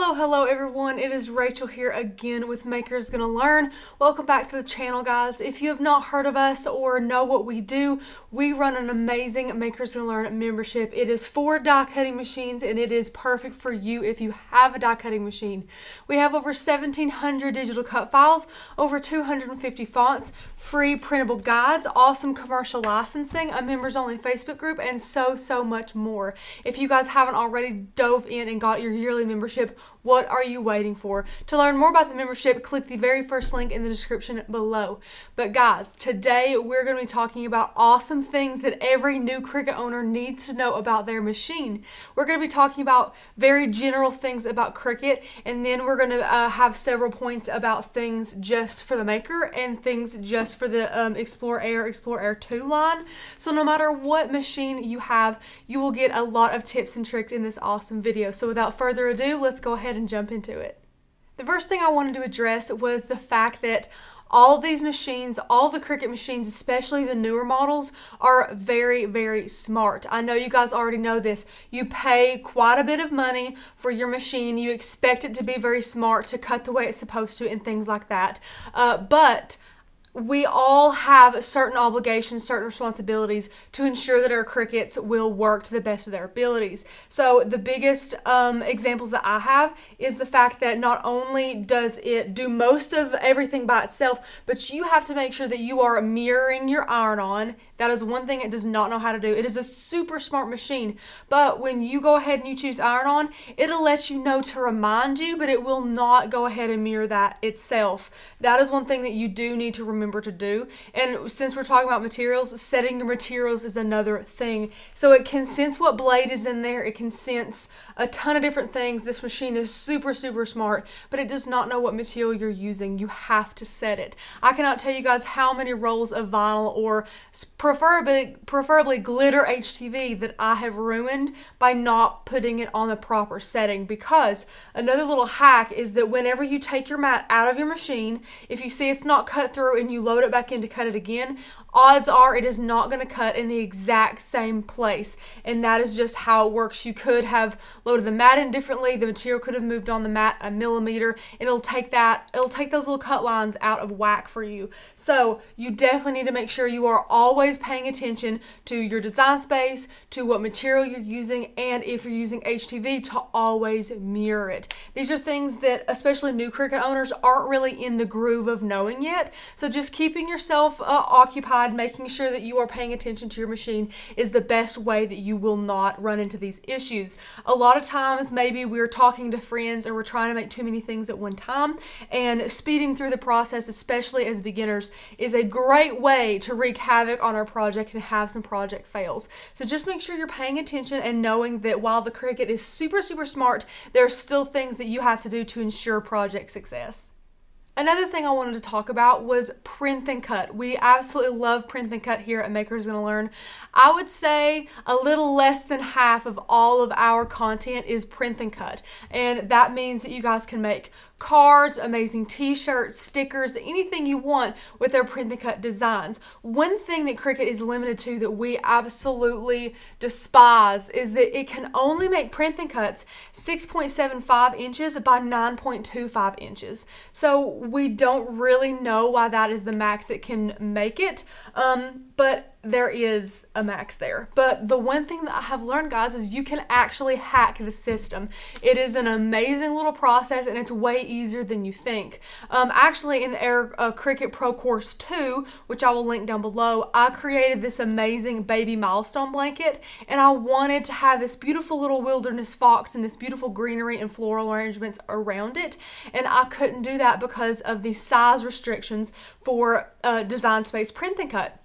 Hello everyone, it is Rachel here again with Maker's Gonna Learn. Welcome back to the channel, guys. If you have not heard of us or know what we do, we run an amazing Maker's Gonna Learn membership. It is for die cutting machines and it is perfect for you if you have a die cutting machine. We have over 1,700 digital cut files, over 250 fonts, free printable guides, awesome commercial licensing, a members only Facebook group, and so much more. If you guys haven't already dove in and got your yearly membership, what are you waiting for? To learn more about the membership, click the very first link in the description below. But guys, today we're going to be talking about awesome things that every new Cricut owner needs to know about their machine. We're going to be talking about very general things about Cricut, and then we're going to have several points about things just for the Maker and things just for the Explore Air 2 line. So no matter what machine you have, you will get a lot of tips and tricks in this awesome video. So without further ado, let's go ahead and jump into it. The first thing I wanted to address was the fact that all these machines, all the Cricut machines, especially the newer models, are very smart. I know you guys already know this. You pay quite a bit of money for your machine. You expect it to be very smart, to cut the way it's supposed to and things like that. But we all have certain obligations, certain responsibilities to ensure that our Cricuts will work to the best of their abilities. So the biggest examples that I have is the fact that not only does it do most of everything by itself, but you have to make sure that you are mirroring your iron-on. That is one thing it does not know how to do. It is a super smart machine, but when you go ahead and you choose iron-on, it'll let you know to remind you, but it will not go ahead and mirror that itself. That is one thing that you do need to remember to do. And since we're talking about materials, setting your materials is another thing. So it can sense what blade is in there. It can sense a ton of different things. This machine is super smart, but it does not know what material you're using. You have to set it. I cannot tell you guys how many rolls of vinyl or preferably glitter HTV that I have ruined by not putting it on the proper setting. Because another little hack is that whenever you take your mat out of your machine, if you see it's not cut through and you load it back in to cut it again, odds are it is not going to cut in the exact same place. And that is just how it works. You could have loaded the mat in differently, the material could have moved on the mat a millimeter, and it'll take those little cut lines out of whack for you. So you definitely need to make sure you are always paying attention to your design space, to what material you're using, and if you're using HTV, to always mirror it. These are things that especially new Cricut owners aren't really in the groove of knowing yet. So just keeping yourself occupied, making sure that you are paying attention to your machine is the best way that you will not run into these issues. A lot of times maybe we're talking to friends or we're trying to make too many things at one time, and speeding through the process, especially as beginners, is a great way to wreak havoc on our project and have some project fails. So just make sure you're paying attention and knowing that while the Cricut is super smart, there are still things that you have to do to ensure project success. Another thing I wanted to talk about was print and cut. We absolutely love print and cut here at Maker's Gonna Learn. I would say a little less than half of all of our content is print and cut. And that means that you guys can make cards, amazing t-shirts, stickers, anything you want with their print and cut designs. One thing that Cricut is limited to that we absolutely despise is that it can only make print and cuts 6.75 inches by 9.25 inches. So we don't really know why that is the max it can make it, but there is a max there. But the one thing that I have learned, guys, is you can actually hack the system. It is an amazing little process and it's way easier than you think. Actually, in the Cricut Pro Course 2, which I will link down below, I created this amazing baby milestone blanket, and I wanted to have this beautiful little wilderness fox and this beautiful greenery and floral arrangements around it, and I couldn't do that because of the size restrictions for Design Space Print and Cut.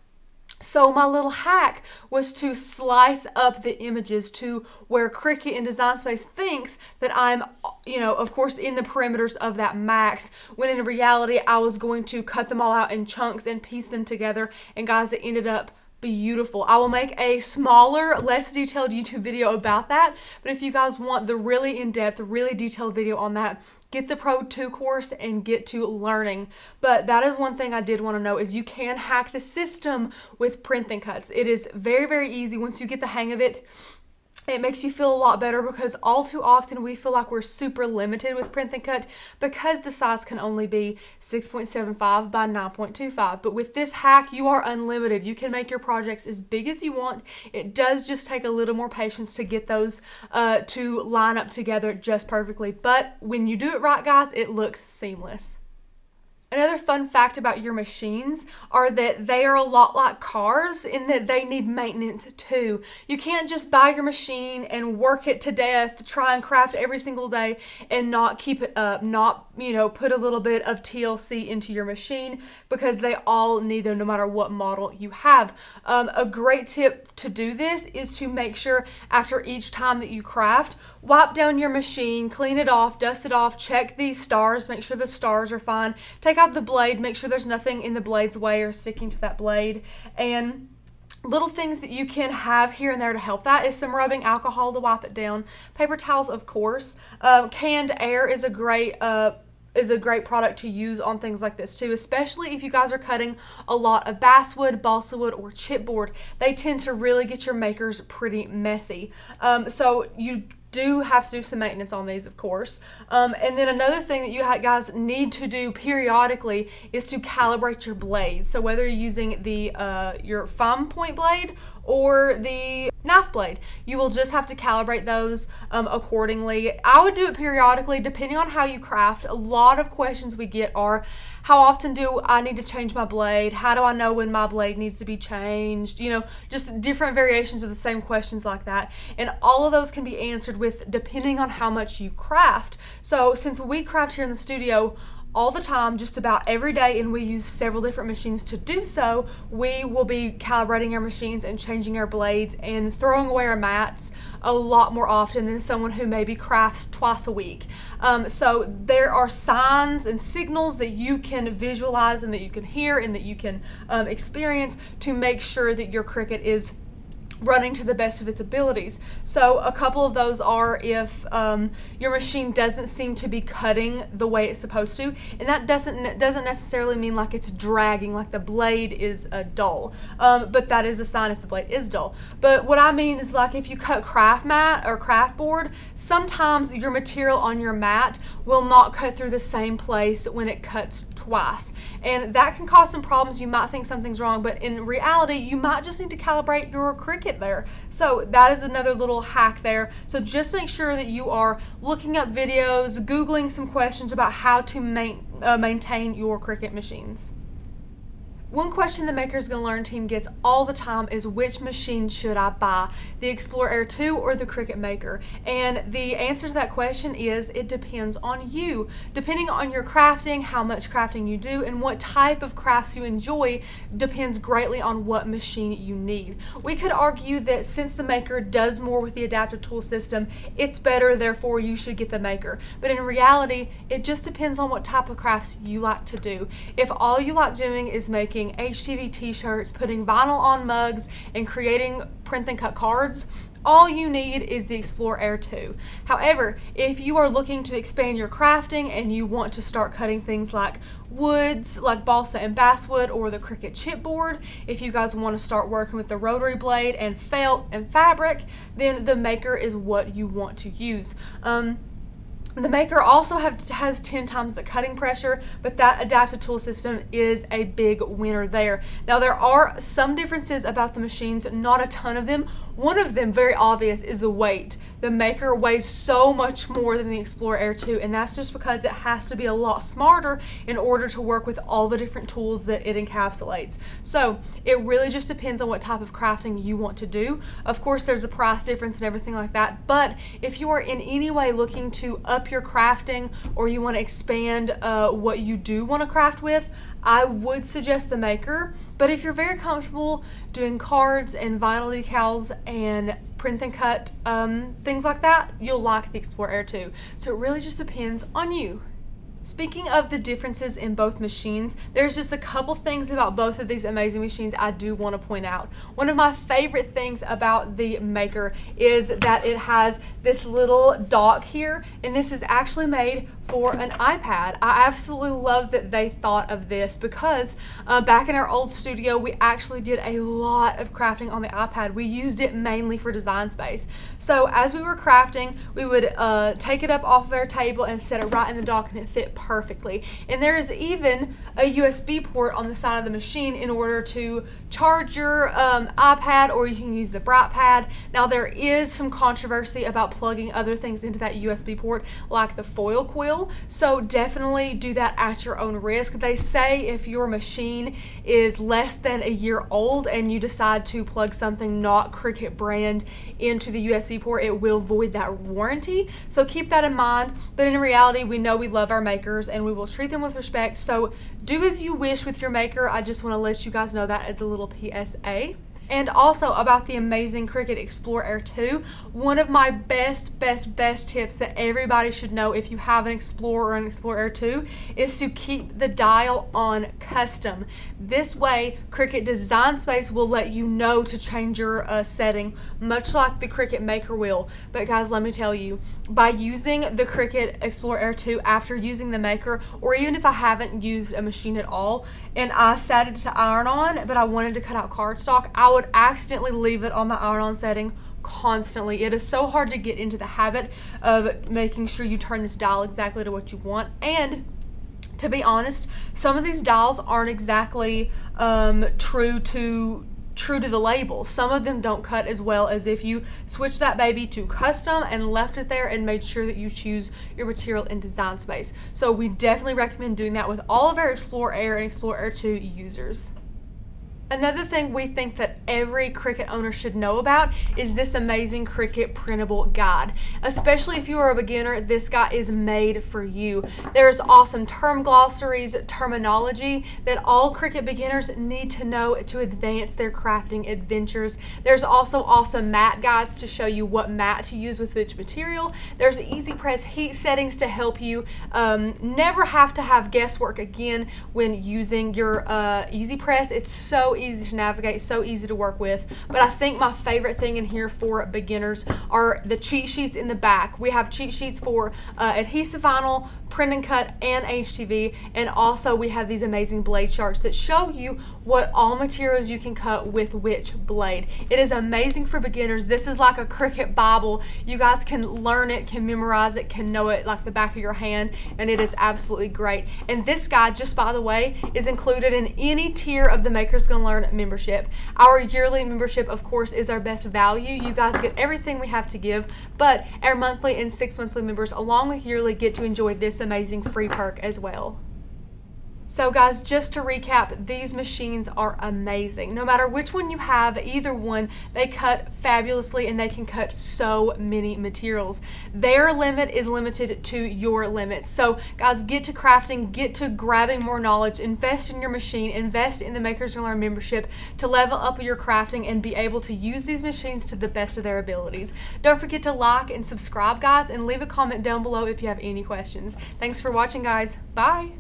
So my little hack was to slice up the images to where Cricut and Design Space thinks that I'm, of course, in the perimeters of that max, when in reality I was going to cut them all out in chunks and piece them together, and guys, it ended up beautiful. I will make a smaller, less detailed YouTube video about that, but if you guys want the really in-depth, really detailed video on that, get the Pro 2 course and get to learning. But that is one thing I did want to know, is you can hack the system with print and cuts. It is very, very easy once you get the hang of it. It makes you feel a lot better because all too often we feel like we're super limited with Print and Cut because the size can only be 6.75 by 9.25. But with this hack, you are unlimited. You can make your projects as big as you want. It does just take a little more patience to get those to line up together just perfectly. But when you do it right, guys, it looks seamless. Another fun fact about your machines are that they are a lot like cars in that they need maintenance too. You can't just buy your machine and work it to death, try and craft every single day and not keep it up, not, you know, put a little bit of TLC into your machine, because they all need them no matter what model you have. A great tip to do this is to make sure after each time that you craft, wipe down your machine, clean it off, dust it off, check the stars, make sure the stars are fine, take out the blade, make sure there's nothing in the blade's way or sticking to that blade. And little things that you can have here and there to help that is some rubbing alcohol to wipe it down, paper towels, of course. Canned air is a great product to use on things like this too, especially if you guys are cutting a lot of basswood, balsa wood, or chipboard. They tend to really get your makers pretty messy. So you do have to do some maintenance on these, of course. And then another thing that you guys need to do periodically is to calibrate your blades. So whether you're using the your fine point blade or the knife blade, you will just have to calibrate those accordingly. I would do it periodically depending on how you craft. A lot of questions we get are, how often do I need to change my blade? How do I know when my blade needs to be changed? You know, just different variations of the same questions like that. And all of those can be answered with depending on how much you craft. So since we craft here in the studio all the time, just about every day, and we use several different machines to do so, we will be calibrating our machines and changing our blades and throwing away our mats a lot more often than someone who maybe crafts twice a week. So there are signs and signals that you can visualize and that you can hear and that you can experience to make sure that your Cricut is running to the best of its abilities. So a couple of those are if your machine doesn't seem to be cutting the way it's supposed to, and that doesn't necessarily mean like it's dragging, like the blade is dull, but that is a sign if the blade is dull. But what I mean is, like, if you cut craft mat or craft board, sometimes your material on your mat will not cut through the same place when it cuts twice, and that can cause some problems. You might think something's wrong, but in reality you might just need to calibrate your Cricut there. So that is another little hack there. So just make sure that you are looking up videos, Googling some questions about how to maintain your Cricut machines. One question the Makers Gonna Learn team gets all the time is, which machine should I buy? The Explore Air 2 or the Cricut Maker? And the answer to that question is, it depends on you. Depending on your crafting, how much crafting you do, and what type of crafts you enjoy depends greatly on what machine you need. We could argue that since the Maker does more with the adaptive tool system, it's better, therefore you should get the Maker. But in reality, it just depends on what type of crafts you like to do. If all you like doing is making HTV t-shirts, putting vinyl on mugs, and creating print and cut cards, all you need is the Explore Air 2. However, if you are looking to expand your crafting and you want to start cutting things like woods, like balsa and basswood, or the Cricut chipboard, if you guys want to start working with the rotary blade and felt and fabric, then the Maker is what you want to use. The Maker also has 10 times the cutting pressure, but that adaptive tool system is a big winner there. Now, there are some differences about the machines, not a ton of them. One of them, very obvious, is the weight. The Maker weighs so much more than the Explore Air 2, and that's just because it has to be a lot smarter in order to work with all the different tools that it encapsulates. So it really just depends on what type of crafting you want to do. Of course, there's the price difference and everything like that, but if you are in any way looking to up your crafting, or you want to expand what you do want to craft with, I would suggest the Maker. But if you're very comfortable doing cards and vinyl decals and print and cut, things like that, you'll like the Explore Air 2. So it really just depends on you. Speaking of the differences in both machines, there's just a couple things about both of these amazing machines I do want to point out. One of my favorite things about the Maker is that it has this little dock here, and this is actually made for an iPad. I absolutely love that they thought of this because back in our old studio, we actually did a lot of crafting on the iPad. We used it mainly for design space. So as we were crafting, we would take it up off of our table and set it right in the dock, and it fit perfectly. And there is even a USB port on the side of the machine in order to charge your iPad, or you can use the BrightPad. Now there is some controversy about plugging other things into that USB port, like the foil quill. So definitely do that at your own risk. They say if your machine is less than a year old and you decide to plug something not Cricut brand into the USB port, it will void that warranty. So keep that in mind. But in reality, we know we love our Makers and we will treat them with respect. So do as you wish with your Maker. I just want to let you guys know that as a little PSA. And also about the amazing Cricut Explore Air 2, one of my best tips that everybody should know if you have an Explore or an Explore Air 2 is to keep the dial on custom. This way, Cricut Design Space will let you know to change your setting, much like the Cricut Maker will. But guys, let me tell you, by using the Cricut Explore Air 2 after using the Maker, or even if I haven't used a machine at all, and I set it to iron on, but I wanted to cut out cardstock, I would accidentally leave it on the iron on setting constantly. It is so hard to get into the habit of making sure you turn this dial exactly to what you want. And to be honest, some of these dials aren't exactly true to the label. Some of them don't cut as well as if you switch that baby to custom and left it there and made sure that you choose your material in Design Space. So we definitely recommend doing that with all of our Explore Air and Explore Air 2 users. Another thing we think that every Cricut owner should know about is this amazing Cricut Printable God. Especially if you are a beginner, this guy is made for you. There's awesome term glossaries, terminology that all Cricut beginners need to know to advance their crafting adventures. There's also awesome mat guides to show you what mat to use with which material. There's easy press heat settings to help you never have to have guesswork again when using your easy press. It's so easy to navigate, so easy to work with. But I think my favorite thing in here for beginners are the cheat sheets in the back. We have cheat sheets for adhesive vinyl, print and cut, and HTV, and also we have these amazing blade charts that show you what all materials you can cut with which blade. It is amazing for beginners. This is like a Cricut Bible. You guys can learn it, can memorize it, can know it like the back of your hand, and it is absolutely great. And this guide, just by the way, is included in any tier of the Maker's Gonna Learn membership. Our yearly membership, of course, is our best value. You guys get everything we have to give, but our monthly and 6 monthly members, along with yearly, get to enjoy this amazing free perk as well. So guys, just to recap, these machines are amazing. No matter which one you have, either one, they cut fabulously and they can cut so many materials. Their limit is limited to your limits. So guys, get to crafting, get to grabbing more knowledge, invest in your machine, invest in the Maker's Gonna Learn membership to level up your crafting and be able to use these machines to the best of their abilities. Don't forget to like and subscribe, guys, and leave a comment down below if you have any questions. Thanks for watching, guys. Bye.